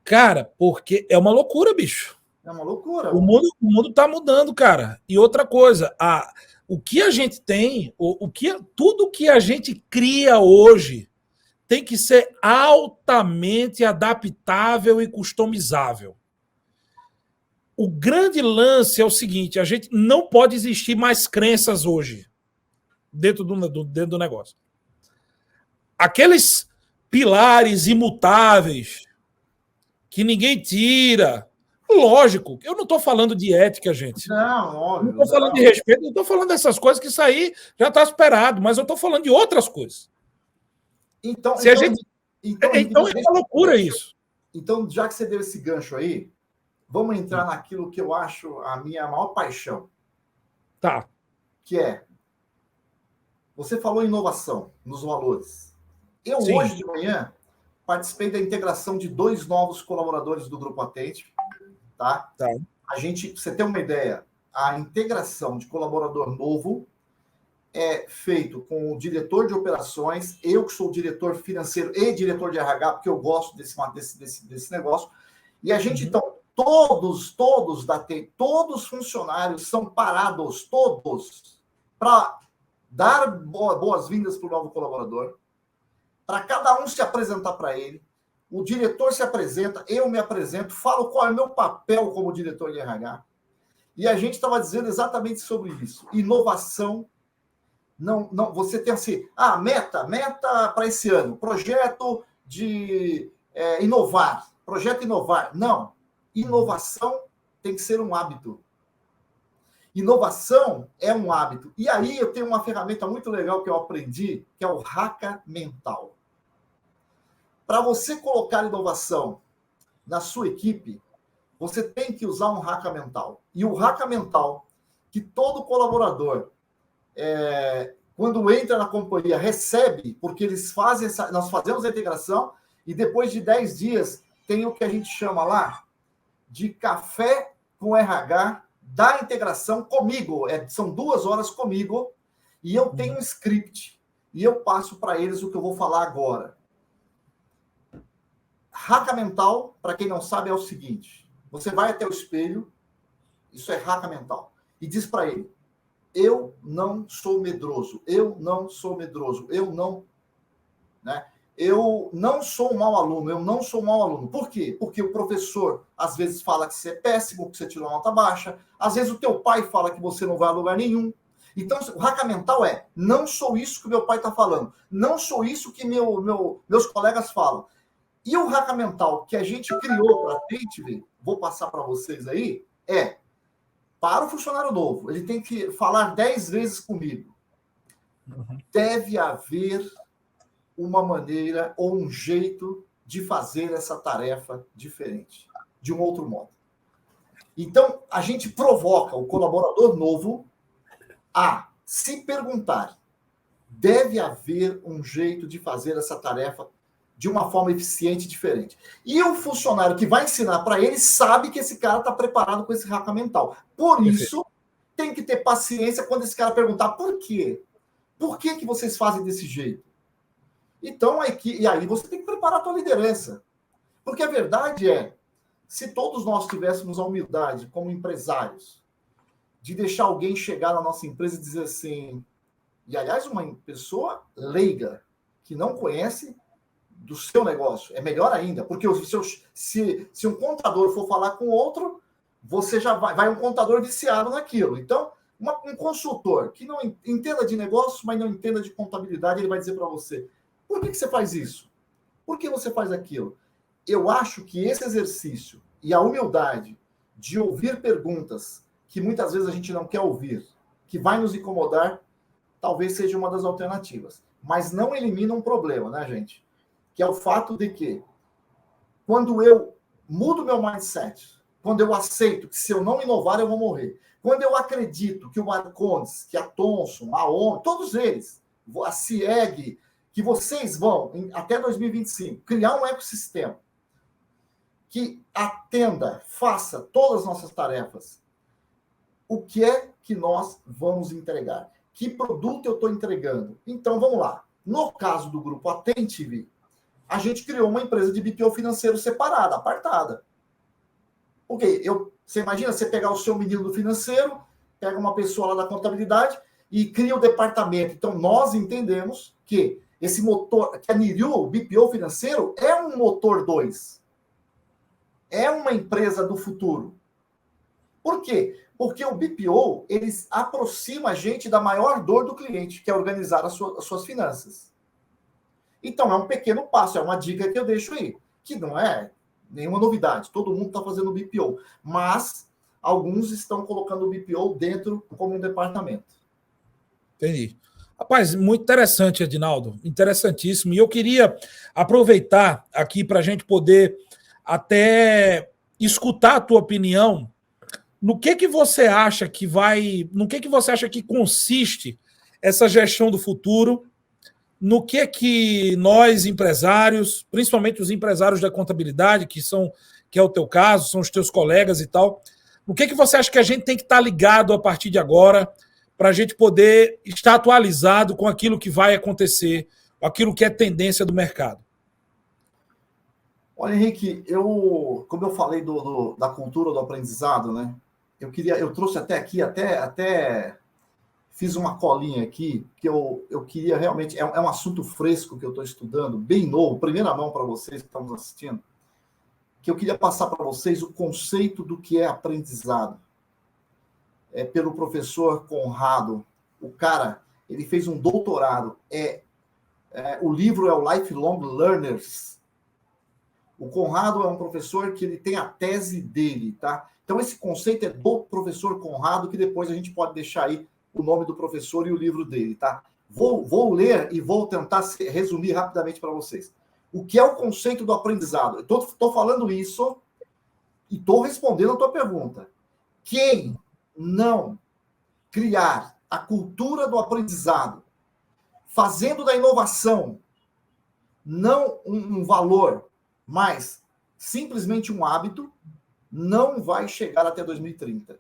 Cara, porque é uma loucura, bicho. É uma loucura. O mundo tá mudando, cara. E outra coisa, o que a gente tem, tudo que a gente cria hoje tem que ser altamente adaptável e customizável. O grande lance é o seguinte: a gente não pode existir mais crenças hoje dentro do negócio. Aqueles pilares imutáveis que ninguém tira. Lógico, eu não estou falando de ética, gente. Não, óbvio. Não estou falando de respeito, não estou falando dessas coisas que isso aí já está superado, mas eu estou falando de outras coisas. Então é uma loucura isso. Então, já que você deu esse gancho aí, vamos entrar naquilo que eu acho a minha maior paixão. Tá. Que é, você falou em inovação nos valores. Eu, Sim. Hoje de manhã, participei da integração de 2 novos colaboradores do Grupo Atente. Tá? A gente, pra você ter uma ideia, a integração de colaborador novo é feito com o diretor de operações, eu que sou diretor financeiro e diretor de RH, porque eu gosto desse negócio, e a gente, então, todos da TEI, todos os funcionários são parados, todos, para dar boas-vindas para o novo colaborador, para cada um se apresentar para ele. O diretor se apresenta, eu me apresento, falo qual é o meu papel como diretor de RH. E a gente estava dizendo exatamente sobre isso. Inovação, não, você tem assim, meta para esse ano, projeto de inovar, projeto inovar. Não, inovação tem que ser um hábito. Inovação é um hábito. E aí eu tenho uma ferramenta muito legal que eu aprendi, que é o Haka Mental. Para você colocar inovação na sua equipe, você tem que usar um Haka Mental. E o Haka Mental, que todo colaborador, quando entra na companhia, recebe, porque nós fazemos a integração, e depois de 10 dias, tem o que a gente chama lá de café com RH da integração comigo. São 2 horas comigo, e eu tenho um script, e eu passo para eles o que eu vou falar agora. Haka Mental, para quem não sabe, é o seguinte: você vai até o espelho, isso é Haka Mental, e diz para ele: eu não sou medroso, eu não sou medroso, eu não sou um mau aluno, eu não sou um mau aluno. Por quê? Porque o professor às vezes fala que você é péssimo, que você tirou nota baixa, às vezes o teu pai fala que você não vai a lugar nenhum. Então, o Haka Mental não sou isso que meu pai está falando, não sou isso que meus colegas falam. E o Haka Mental que a gente criou para a Atente, vou passar para vocês aí, para o funcionário novo, ele tem que falar 10 vezes comigo. Deve haver uma maneira ou um jeito de fazer essa tarefa diferente, de um outro modo. Então, a gente provoca o colaborador novo a se perguntar: deve haver um jeito de fazer essa tarefa de uma forma eficiente e diferente. E o funcionário que vai ensinar para ele sabe que esse cara está preparado com esse Haka Mental. Por isso, tem que ter paciência quando esse cara perguntar por quê. Por que vocês fazem desse jeito? Então, e aí você tem que preparar a tua liderança. Porque a verdade é, Se todos nós tivéssemos a humildade, como empresários, de deixar alguém chegar na nossa empresa e dizer assim, e aliás, uma pessoa leiga, que não conhece do seu negócio, é melhor ainda, porque se um contador for falar com outro, você já vai um contador viciado naquilo. Então, um consultor que não entenda de negócio, mas não entenda de contabilidade, ele vai dizer para você, por que você faz isso? Por que você faz aquilo? Eu acho que esse exercício e a humildade de ouvir perguntas que muitas vezes a gente não quer ouvir, que vai nos incomodar, talvez seja uma das alternativas. Mas não elimina um problema, né, gente? Que é o fato de que, quando eu mudo meu mindset, quando eu aceito que se eu não inovar, eu vou morrer, quando eu acredito que o Marcondes, que a Thomson, a ONU, todos eles, a CIEG, que vocês vão, até 2025, criar um ecossistema que atenda, faça todas as nossas tarefas, o que é que nós vamos entregar? Que produto eu estou entregando? Então, vamos lá. No caso do grupo Attentive, a gente criou uma empresa de BPO financeiro separada, apartada. Porque você imagina você pegar o seu menino do financeiro, pega uma pessoa lá da contabilidade e cria o departamento. Então, nós entendemos que esse motor, que a Niriu, o BPO financeiro, é um motor 2. É uma empresa do futuro. Por quê? Porque o BPO, eles aproxima a gente da maior dor do cliente, que é organizar as suas finanças. Então, é um pequeno passo, é uma dica que eu deixo aí, que não é nenhuma novidade. Todo mundo está fazendo o BPO, mas alguns estão colocando o BPO dentro como um departamento. Entendi. Rapaz, muito interessante, Edinaldo, interessantíssimo. E eu queria aproveitar aqui para a gente poder até escutar a tua opinião. No que você acha que você acha que consiste essa gestão do futuro? No que nós, empresários, principalmente os empresários da contabilidade, que é o teu caso, são os teus colegas e tal, no que você acha que a gente tem que estar ligado a partir de agora para a gente poder estar atualizado com aquilo que vai acontecer, aquilo que é tendência do mercado? Olha, Henrique, como eu falei da cultura do aprendizado, né? Eu trouxe até aqui, até fiz uma colinha aqui, que eu queria realmente, é um assunto fresco que eu estou estudando, bem novo, primeira mão para vocês que estão nos assistindo, que eu queria passar para vocês o conceito do que é aprendizado. Pelo professor Conrado. O cara, ele fez um doutorado. O livro é o Lifelong Learners. O Conrado é um professor que ele tem a tese dele, tá? Então, esse conceito é do professor Conrado, que depois a gente pode deixar aí o nome do professor e o livro dele, tá? Vou ler e vou tentar resumir rapidamente para vocês. O que é o conceito do aprendizado? Eu estou falando isso e estou respondendo a tua pergunta. Quem não criar a cultura do aprendizado, fazendo da inovação não um valor, mas simplesmente um hábito, não vai chegar até 2030.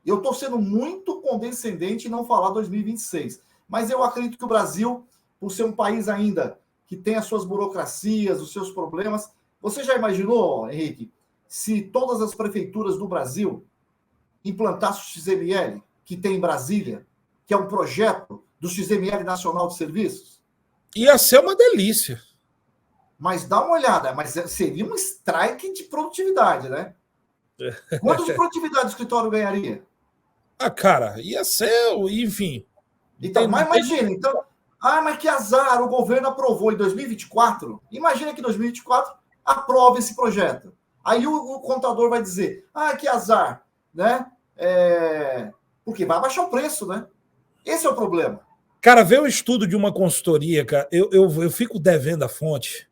Eu estou sendo muito condescendente em não falar 2026, mas eu acredito que o Brasil, por ser um país ainda que tem as suas burocracias, os seus problemas, você já imaginou, Henrique, se todas as prefeituras do Brasil implantassem o XML que tem em Brasília, que é um projeto do XML Nacional de Serviços? Ia ser uma delícia. Mas dá uma olhada, mas seria um strike de produtividade, né? Quanto de produtividade o escritório ganharia? Cara, ia ser, enfim. Então, mas imagina, mas que azar, o governo aprovou em 2024. Imagina que em 2024 aprova esse projeto. Aí o contador vai dizer, que azar, né? Porque vai baixar o preço, né? Esse é o problema. Cara, vê o estudo de uma consultoria, cara. Eu fico devendo a fonte,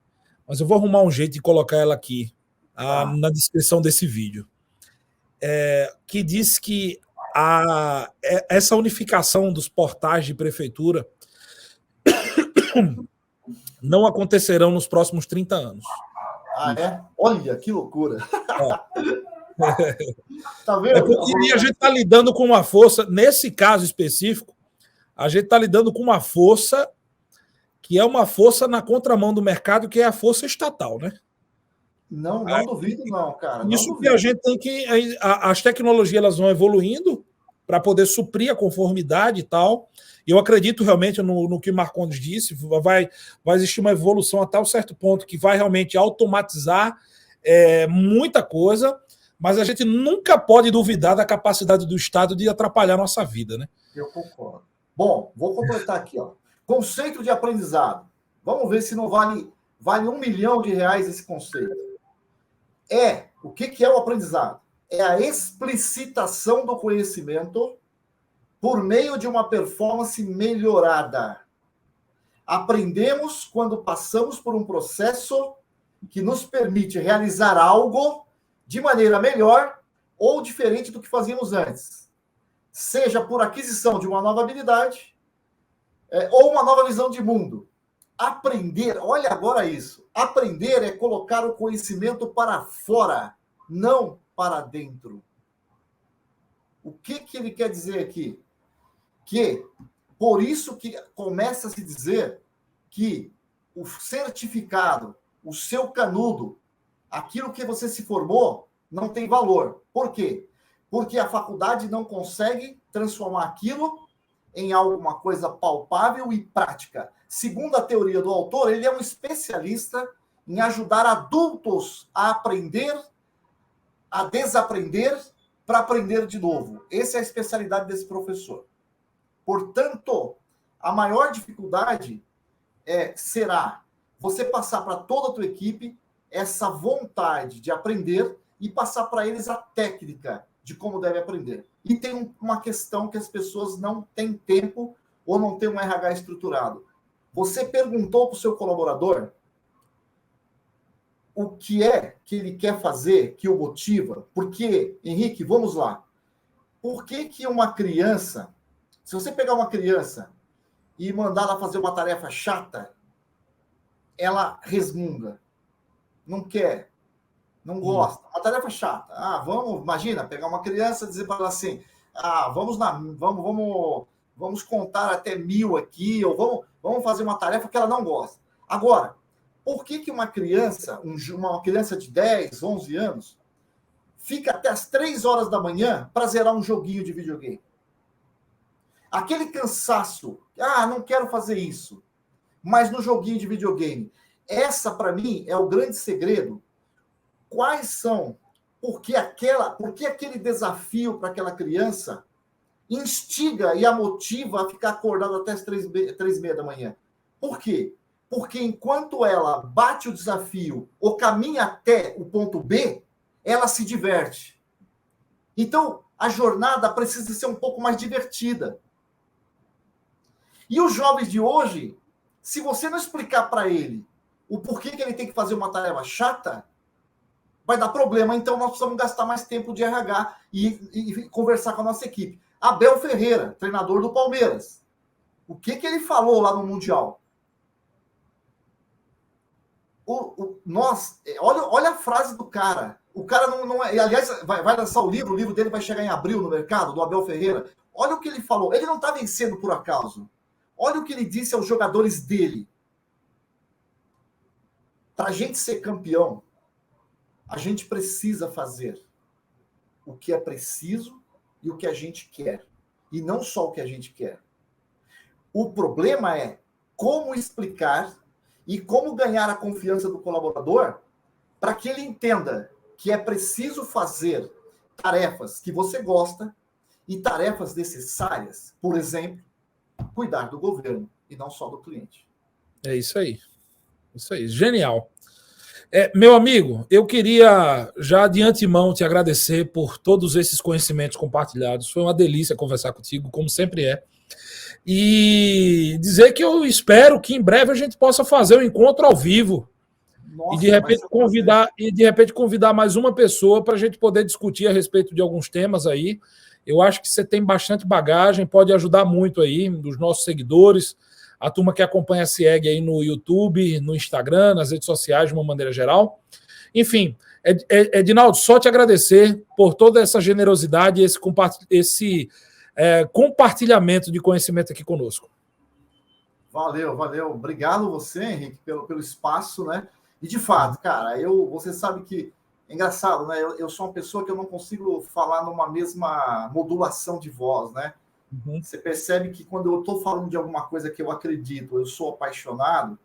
mas eu vou arrumar um jeito de colocar ela aqui na descrição desse vídeo. Que diz que essa unificação dos portais de prefeitura não acontecerão nos próximos 30 anos. É? Olha, que loucura. Tá vendo? E a gente está lidando com uma força, nesse caso específico, a gente está lidando com uma força que é uma força na contramão do mercado, que é a força estatal, né? Não duvido, não, cara. Isso que a gente tem que... As tecnologias elas vão evoluindo para poder suprir a conformidade e tal. E eu acredito realmente no que o Marcondes disse, vai existir uma evolução até um certo ponto que vai realmente automatizar muita coisa, mas a gente nunca pode duvidar da capacidade do Estado de atrapalhar a nossa vida, né? Eu concordo. Bom, vou completar aqui, ó. Conceito de aprendizado. Vamos ver se não vale R$1 milhão esse conceito. O que é o aprendizado? É a explicitação do conhecimento por meio de uma performance melhorada. Aprendemos quando passamos por um processo que nos permite realizar algo de maneira melhor ou diferente do que fazíamos antes. Seja por aquisição de uma nova habilidade ou uma nova visão de mundo. Aprender, olha agora isso. Aprender é colocar o conhecimento para fora, não para dentro. O que ele quer dizer aqui? Que, por isso que começa a se dizer que o certificado, o seu canudo, aquilo que você se formou, não tem valor. Por quê? Porque a faculdade não consegue transformar aquilo em alguma coisa palpável e prática. Segundo a teoria do autor, ele é um especialista em ajudar adultos a aprender, a desaprender, para aprender de novo. Essa é a especialidade desse professor. Portanto, a maior dificuldade será você passar para toda a tua equipe essa vontade de aprender e passar para eles a técnica de como deve aprender. E tem uma questão que as pessoas não têm tempo ou não têm um RH estruturado. Você perguntou para o seu colaborador o que é que ele quer fazer, que o motiva? Porque, Henrique, vamos lá. Por que uma criança, se você pegar uma criança e mandar ela fazer uma tarefa chata, ela resmunga, não quer, não gosta. Uma tarefa chata. Imagina, pegar uma criança e dizer para ela assim, vamos contar até 1000 aqui, ou vamos fazer uma tarefa que ela não gosta. Agora, por que uma criança, uma criança de 10, 11 anos, fica até as 3 horas da manhã para zerar um joguinho de videogame? Aquele cansaço, não quero fazer isso, mas no joguinho de videogame. Essa, para mim, é o grande segredo. Quais são? Por que aquele desafio para aquela criança instiga e a motiva a ficar acordada até as 3h30 da manhã? Por quê? Porque enquanto ela bate o desafio ou caminha até o ponto B, ela se diverte. Então, a jornada precisa ser um pouco mais divertida. E os jovens de hoje, se você não explicar para ele o porquê que ele tem que fazer uma tarefa chata, vai dar problema. Então, nós precisamos gastar mais tempo de RH e conversar com a nossa equipe. Abel Ferreira, treinador do Palmeiras. O que ele falou lá no Mundial? Olha a frase do cara. O cara não é... Aliás, vai lançar o livro dele vai chegar em abril no mercado, do Abel Ferreira. Olha o que ele falou. Ele não está vencendo por acaso. Olha o que ele disse aos jogadores dele. Para a gente ser campeão, a gente precisa fazer o que é preciso e o que a gente quer. E não só o que a gente quer. O problema é como explicar e como ganhar a confiança do colaborador para que ele entenda que é preciso fazer tarefas que você gosta e tarefas necessárias. Por exemplo, cuidar do governo e não só do cliente. É isso aí. Isso aí. Genial. Meu amigo, eu queria já de antemão te agradecer por todos esses conhecimentos compartilhados. Foi uma delícia conversar contigo, como sempre é. E dizer que eu espero que em breve a gente possa fazer um encontro ao vivo. Nossa, e de repente convidar mais uma pessoa para a gente poder discutir a respeito de alguns temas aí. Eu acho que você tem bastante bagagem, pode ajudar muito aí dos nossos seguidores, a turma que acompanha a CIEG aí no YouTube, no Instagram, nas redes sociais de uma maneira geral. Enfim, Edinaldo, só te agradecer por toda essa generosidade e esse compartilhamento de conhecimento aqui conosco. Valeu. Obrigado você, Henrique, pelo espaço, né? E de fato, cara, você sabe que é engraçado, né? Eu sou uma pessoa que eu não consigo falar numa mesma modulação de voz, né? Uhum. Você percebe que quando eu estou falando de alguma coisa que eu acredito, eu sou apaixonado,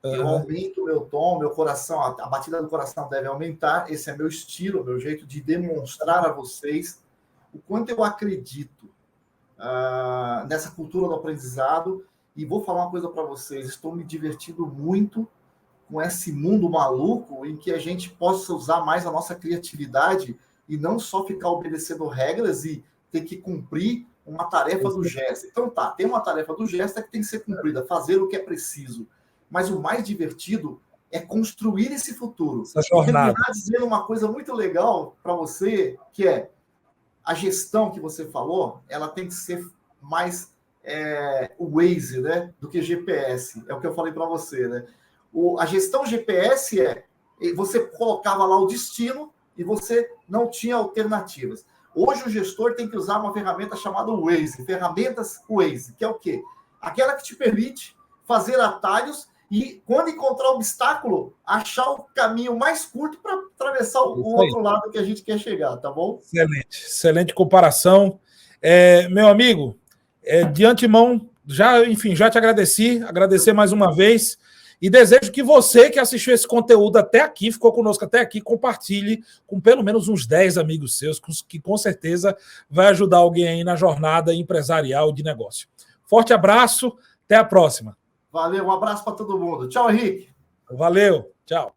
eu aumento o meu tom, meu coração, a batida do coração deve aumentar. Esse é meu estilo, meu jeito de demonstrar a vocês o quanto eu acredito nessa cultura do aprendizado. E vou falar uma coisa para vocês: estou me divertindo muito com esse mundo maluco em que a gente possa usar mais a nossa criatividade e não só ficar obedecendo regras e ter que cumprir uma tarefa do gesto. Então tá, tem uma tarefa do gesto que tem que ser cumprida, fazer o que é preciso. Mas o mais divertido é construir esse futuro. Essa jornada. Eu quero dizendo uma coisa muito legal para você, que é a gestão que você falou, ela tem que ser mais o Waze, né, do que GPS. É o que eu falei para você, né? A gestão GPS você colocava lá o destino e você não tinha alternativas. Hoje o gestor tem que usar uma ferramenta chamada Waze, ferramentas Waze, que é o quê? Aquela que te permite fazer atalhos e, quando encontrar obstáculo, achar o caminho mais curto para atravessar o outro lado que a gente quer chegar, tá bom? Excelente, excelente comparação. Meu amigo, de antemão, já te agradecer mais uma vez. E desejo que você que assistiu esse conteúdo até aqui, ficou conosco até aqui, compartilhe com pelo menos uns 10 amigos seus, que com certeza vai ajudar alguém aí na jornada empresarial de negócio. Forte abraço, até a próxima. Valeu, um abraço para todo mundo. Tchau, Henrique. Valeu, tchau.